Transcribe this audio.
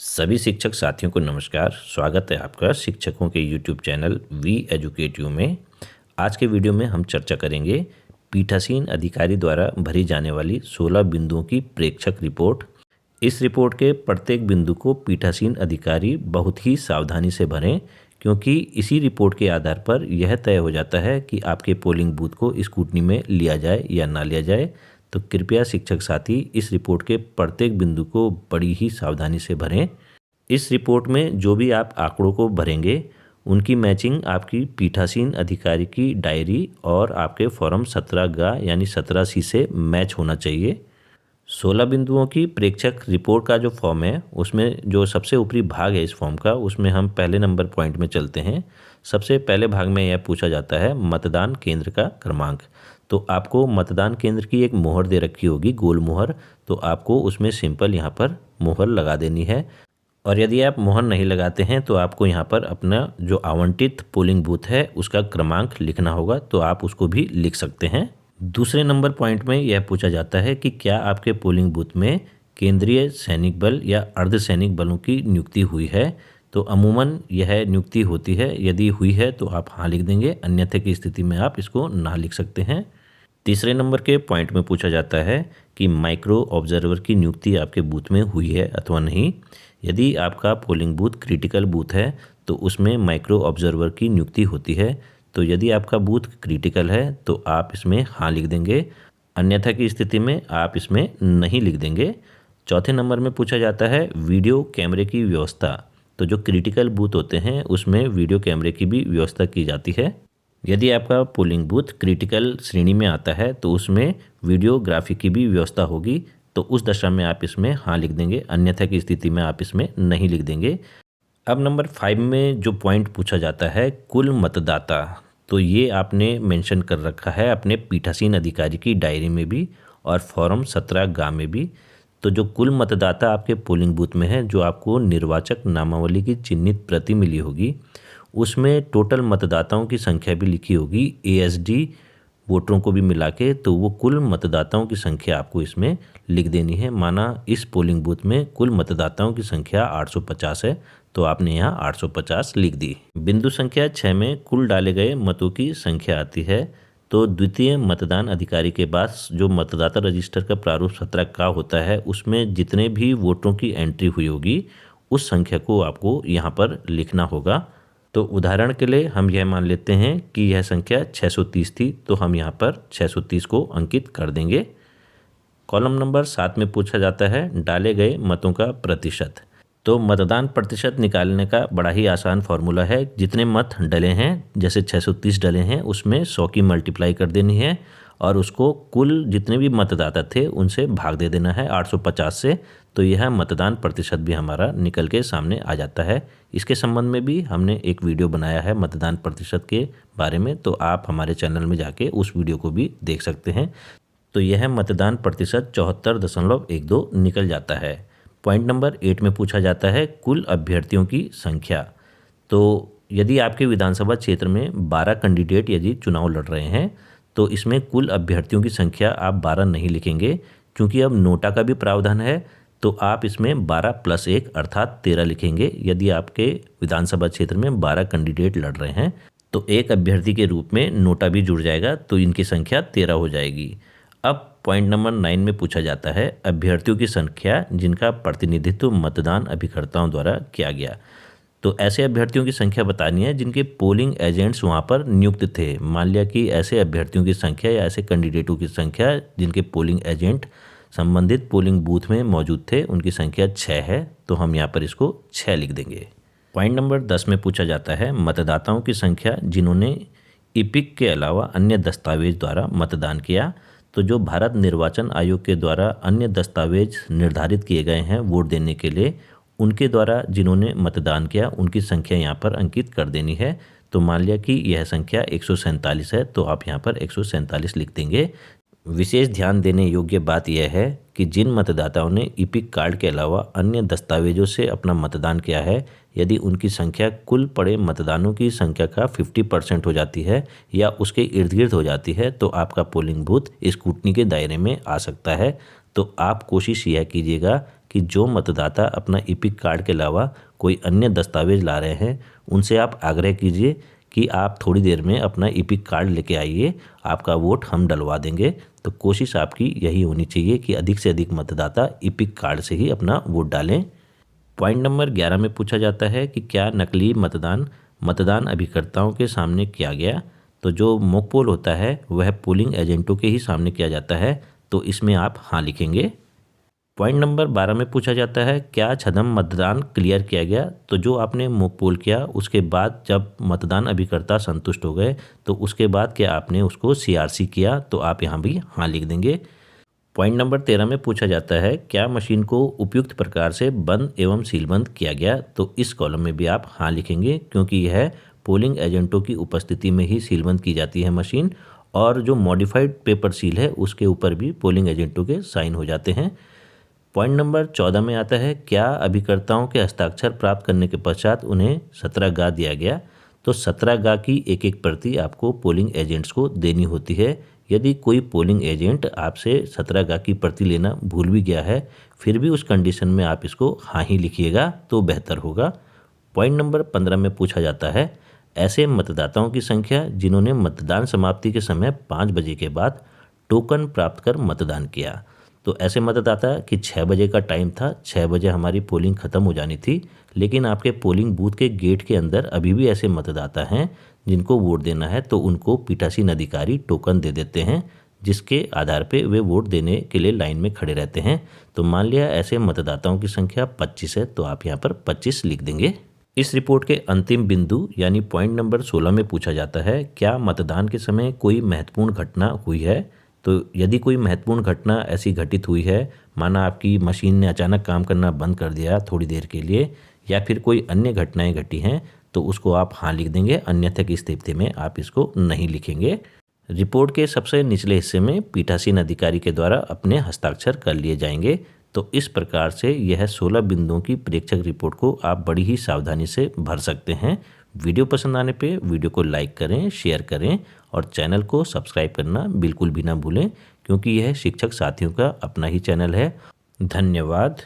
सभी शिक्षक साथियों को नमस्कार। स्वागत है आपका शिक्षकों के YouTube channel we educate you में। आज के वीडियो में हम चर्चा करेंगे पीठासीन अधिकारी द्वारा भरी जाने वाली 16 बिंदुओं की प्रेक्षक रिपोर्ट। इस रिपोर्ट के प्रत्येक बिंदु को पीठासीन अधिकारी बहुत ही सावधानी से भरें, क्योंकि इसी रिपोर्ट के आधार पर यह तय हो जाता है कि आपके पोलिंग बूथ को स्क्रूटनी में लिया जाए या ना लिया जाए। तो कृपया शिक्षक साथी इस रिपोर्ट के प्रत्येक बिंदु को बड़ी ही सावधानी से भरें। इस रिपोर्ट में जो भी आप आंकड़ों को भरेंगे उनकी मैचिंग आपकी पीठासीन अधिकारी की डायरी और आपके फॉर्म 17G यानी 17C से मैच होना चाहिए। 16 बिंदुओं की प्रेक्षक रिपोर्ट का जो फॉर्म है उसमें जो सबसे ऊपरी भाग है इस फॉर्म का, उसमें हम पहले नंबर पॉइंट में चलते हैं। सबसे पहले भाग में यह पूछा जाता है मतदान केंद्र का क्रमांक। तो आपको मतदान केंद्र की एक मोहर दे रखी होगी, गोल मोहर, तो आपको उसमें सिंपल यहाँ पर मोहर लगा देनी है। और यदि आप मोहर नहीं लगाते हैं तो आपको यहाँ पर अपना जो आवंटित पोलिंग बूथ है उसका क्रमांक लिखना होगा, तो आप उसको भी लिख सकते हैं। दूसरे नंबर पॉइंट में यह पूछा जाता है कि क्या आपके पोलिंग बूथ में केंद्रीय सैनिक बल या अर्धसैनिक बलों की नियुक्ति हुई है। तो अमूमन यह नियुक्ति होती है, यदि हुई है तो आप हाँ लिख देंगे, अन्यथा की स्थिति में आप इसको ना लिख सकते हैं। तीसरे नंबर के पॉइंट में पूछा जाता है कि माइक्रो ऑब्जर्वर की नियुक्ति आपके बूथ में हुई है अथवा नहीं। यदि आपका पोलिंग बूथ क्रिटिकल बूथ है तो उसमें माइक्रो ऑब्जर्वर की नियुक्ति होती है। तो यदि आपका बूथ क्रिटिकल है तो आप इसमें हाँ लिख देंगे, अन्यथा की स्थिति में आप इसमें नहीं लिख देंगे। चौथे नंबर में पूछा जाता है वीडियो कैमरे की व्यवस्था। तो जो क्रिटिकल बूथ होते हैं उसमें वीडियो कैमरे की भी व्यवस्था की जाती है। यदि आपका पोलिंग बूथ क्रिटिकल श्रेणी में आता है तो उसमें वीडियोग्राफी की भी व्यवस्था होगी, तो उस दशा में आप इसमें हाँ लिख देंगे, अन्यथा की स्थिति में आप इसमें नहीं लिख देंगे। अब नंबर 5 में जो पॉइंट पूछा जाता है कुल मतदाता, तो ये आपने मेंशन कर रखा है अपने पीठासीन अधिकारी की डायरी में भी और फॉर्म 17G में भी। तो जो कुल मतदाता आपके पोलिंग बूथ में है, जो आपको निर्वाचक नामावली की चिन्हित प्रति मिली होगी, उसमें टोटल मतदाताओं की संख्या भी लिखी होगी, ASD वोटरों को भी मिला के, तो वो कुल मतदाताओं की संख्या आपको इसमें लिख देनी है। माना इस पोलिंग बूथ में कुल मतदाताओं की संख्या 850 है, तो आपने यहाँ 850 लिख दी। बिंदु संख्या 6 में कुल डाले गए मतों की संख्या आती है। तो द्वितीय मतदान अधिकारी के पास जो मतदाता रजिस्टर का प्रारूप 17K होता है उसमें जितने भी वोटरों की एंट्री हुई होगी उस संख्या को आपको यहाँ पर लिखना होगा। तो उदाहरण के लिए हम यह मान लेते हैं कि यह संख्या 630 थी, तो हम यहाँ पर 630 को अंकित कर देंगे। कॉलम नंबर 7 में पूछा जाता है डाले गए मतों का प्रतिशत। तो मतदान प्रतिशत निकालने का बड़ा ही आसान फॉर्मूला है। जितने मत डले हैं, जैसे 630 डले हैं, उसमें 100 की मल्टीप्लाई कर देनी है और उसको कुल जितने भी मतदाता थे उनसे भाग दे देना है 850 से। तो यह मतदान प्रतिशत भी हमारा निकल के सामने आ जाता है। इसके संबंध में भी हमने एक वीडियो बनाया है मतदान प्रतिशत के बारे में, तो आप हमारे चैनल में जाके उस वीडियो को भी देख सकते हैं। तो यह मतदान प्रतिशत 74.12 निकल जाता है। पॉइंट नंबर 8 में पूछा जाता है कुल अभ्यर्थियों की संख्या। तो यदि आपके विधानसभा क्षेत्र में 12 कैंडिडेट यदि चुनाव लड़ रहे हैं तो इसमें कुल अभ्यर्थियों की संख्या आप 12 नहीं लिखेंगे, क्योंकि अब नोटा का भी प्रावधान है। तो आप इसमें 12 + 1 अर्थात 13 लिखेंगे। यदि आपके विधानसभा क्षेत्र में 12 कैंडिडेट लड़ रहे हैं तो एक अभ्यर्थी के रूप में नोटा भी जुड़ जाएगा, तो इनकी संख्या 13 हो जाएगी। अब पॉइंट नंबर 9 में पूछा जाता है अभ्यर्थियों की संख्या जिनका प्रतिनिधित्व मतदान अभिकर्ताओं द्वारा किया गया। तो ऐसे अभ्यर्थियों की संख्या बतानी है जिनके पोलिंग एजेंट्स वहाँ पर नियुक्त थे। मान लिया कि ऐसे अभ्यर्थियों की संख्या या ऐसे कैंडिडेटों की संख्या जिनके पोलिंग एजेंट संबंधित पोलिंग बूथ में मौजूद थे, उनकी संख्या 6 है, तो हम यहाँ पर इसको 6 लिख देंगे। पॉइंट नंबर 10 में पूछा जाता है मतदाताओं की संख्या जिन्होंने इपिक के अलावा अन्य दस्तावेज द्वारा मतदान किया। तो जो भारत निर्वाचन आयोग के द्वारा अन्य दस्तावेज निर्धारित किए गए हैं वोट देने के लिए, उनके द्वारा जिन्होंने मतदान किया उनकी संख्या यहाँ पर अंकित कर देनी है। तो मान लिया कि यह संख्या 147 है, तो आप यहाँ पर 147 लिख देंगे। विशेष ध्यान देने योग्य बात यह है कि जिन मतदाताओं ने इपिक कार्ड के अलावा अन्य दस्तावेजों से अपना मतदान किया है, यदि उनकी संख्या कुल पड़े मतदानों की संख्या का 50% हो जाती है या उसके इर्द गिर्द हो जाती है, तो आपका पोलिंग बूथ स्क्रूटनी के दायरे में आ सकता है। तो आप कोशिश यह कीजिएगा कि जो मतदाता अपना ईपिक कार्ड के अलावा कोई अन्य दस्तावेज ला रहे हैं उनसे आप आग्रह कीजिए कि आप थोड़ी देर में अपना ईपिक कार्ड लेके आइए, आपका वोट हम डलवा देंगे। तो कोशिश आपकी यही होनी चाहिए कि अधिक से अधिक मतदाता ईपिक कार्ड से ही अपना वोट डालें। पॉइंट नंबर 11 में पूछा जाता है कि क्या नकली मतदान अभिकर्ताओं के सामने किया गया। तो जो मॉक पोल होता है वह पोलिंग एजेंटों के ही सामने किया जाता है, तो इसमें आप हाँ लिखेंगे। पॉइंट नंबर 12 में पूछा जाता है क्या छद्म मतदान क्लियर किया गया। तो जो आपने मॉक पोल किया उसके बाद जब मतदान अभिकर्ता संतुष्ट हो गए तो उसके बाद क्या आपने उसको CRC किया, तो आप यहाँ भी हाँ लिख देंगे। पॉइंट नंबर 13 में पूछा जाता है क्या मशीन को उपयुक्त प्रकार से बंद एवं सीलबंद किया गया। तो इस कॉलम में भी आप हाँ लिखेंगे, क्योंकि यह पोलिंग एजेंटों की उपस्थिति में ही सीलबंद की जाती है मशीन, और जो मॉडिफाइड पेपर सील है उसके ऊपर भी पोलिंग एजेंटों के साइन हो जाते हैं। पॉइंट नंबर 14 में आता है क्या अभिकर्ताओं के हस्ताक्षर प्राप्त करने के पश्चात उन्हें 17 गा दिया गया। तो 17 गा की एक एक प्रति आपको पोलिंग एजेंट्स को देनी होती है। यदि कोई पोलिंग एजेंट आपसे 17 गा की प्रति लेना भूल भी गया है, फिर भी उस कंडीशन में आप इसको हाँ ही लिखिएगा तो बेहतर होगा। पॉइंट नंबर 15 में पूछा जाता है ऐसे मतदाताओं की संख्या जिन्होंने मतदान समाप्ति के समय 5 बजे के बाद टोकन प्राप्त कर मतदान किया। तो ऐसे मतदाता कि 6 बजे का टाइम था, 6 बजे हमारी पोलिंग ख़त्म हो जानी थी, लेकिन आपके पोलिंग बूथ के गेट के अंदर अभी भी ऐसे मतदाता हैं जिनको वोट देना है, तो उनको पीठासीन अधिकारी टोकन दे देते हैं, जिसके आधार पे वे वोट देने के लिए लाइन में खड़े रहते हैं। तो मान लिया ऐसे मतदाताओं की संख्या 25 है, तो आप यहाँ पर 25 लिख देंगे। इस रिपोर्ट के अंतिम बिंदु यानी पॉइंट नंबर 16 में पूछा जाता है क्या मतदान के समय कोई महत्वपूर्ण घटना हुई है। तो यदि कोई महत्वपूर्ण घटना ऐसी घटित हुई है, माना आपकी मशीन ने अचानक काम करना बंद कर दिया थोड़ी देर के लिए, या फिर कोई अन्य घटनाएं घटी हैं, तो उसको आप हाँ लिख देंगे, अन्यथा की स्थिति में आप इसको नहीं लिखेंगे। रिपोर्ट के सबसे निचले हिस्से में पीठासीन अधिकारी के द्वारा अपने हस्ताक्षर कर लिए जाएंगे। तो इस प्रकार से यह 16 बिंदुओं की प्रेक्षक रिपोर्ट को आप बड़ी ही सावधानी से भर सकते हैं। वीडियो पसंद आने पे वीडियो को लाइक करें, शेयर करें और चैनल को सब्सक्राइब करना बिल्कुल भी ना भूलें, क्योंकि यह शिक्षक साथियों का अपना ही चैनल है। धन्यवाद।